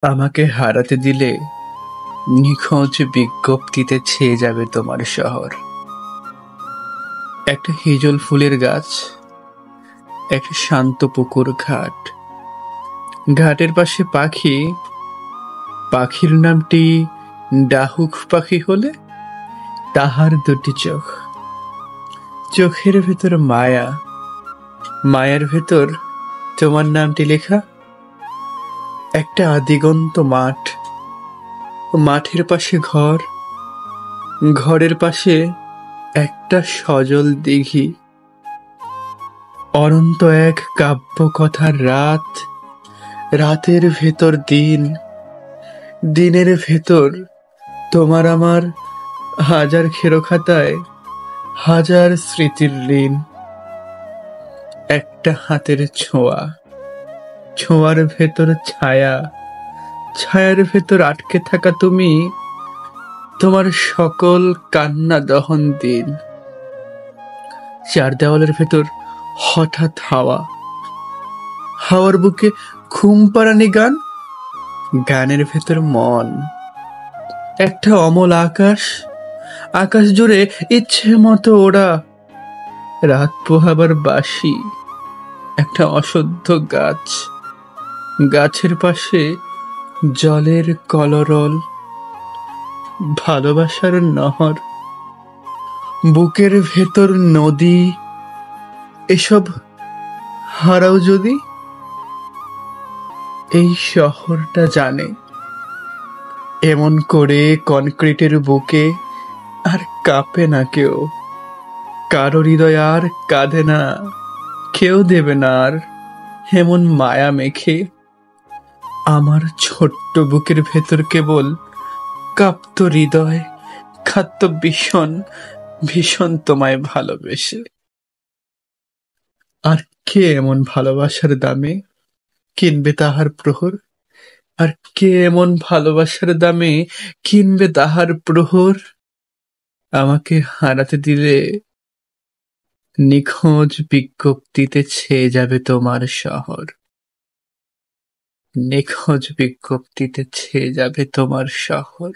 আমাকে হারাতে দিলে নিখোঁজ বিজ্ঞপ্তিতে ছেয়ে যাবে তোমার শহর। একটা হিজল ফুলের গাছ, একটা শান্ত পুকুর ঘাট, ঘাটের পাশে পাখি, পাখির নামটি ডাহুক পাখি হলে তাহার দুটি চোখ, চোখের ভেতর মায়া, মায়ার ভেতর তোমার নামটি লেখা। একটা আদিগন্ত মাঠ, মাঠের পাশে ঘর, ঘরের পাশে একটা সজল দিঘি, অনন্ত এক কাব্য কথার রাত, রাতের ভেতর দিন, দিনের ভেতর তোমার আমার হাজার খেরোখাতায় হাজার স্মৃতির ঋণ। একটা হাতের ছোঁয়া, ছোঁয়ার ভেতর ছায়া, ছায়ার ভেতর আটকে থাকা তুমি, তোমার সকল কান্না দহন দিন। চার দেওয়ালের ভেতর হঠাৎ হাওয়া, হাওয়ার বুকে ঘুম পাড়ানি গান, গানের ভেতর মন। একটা অমল আকাশ, আকাশ জুড়ে ইচ্ছে মতো ওড়া, রাত পোহাবার বাঁশি। একটা অসহ্য গাছ, গাছের পাশে জলের কলরল, ভালোবাসার নহর, বুকের ভেতর নদী। এসব হারাও যদি, এই শহরটা জানে এমন করে কনক্রিটের বুকে আর কাঁপে না কেউ, কারো হৃদয় আর কাঁদে না, কেউ দেবে না আর এমন মায়া মেখে। আমার ছোট্ট বুকের ভেতর কেবল কাঁপত হৃদয়, কাঁদত ভীষণ ভীষণ তোমায় ভালোবেসে। আর কে এমন ভালোবাসার দামে কিনবে তাহার প্রহর? আর কে এমন ভালোবাসার দামে কিনবে তাহার প্রহর? আমাকে হারাতে দিলে নিখোঁজ বিজ্ঞপ্তিতে ছেয়ে যাবে তোমার শহর। নিখোঁজ বিজ্ঞপ্তিতে ছেয়ে যাবে তোমার শহর।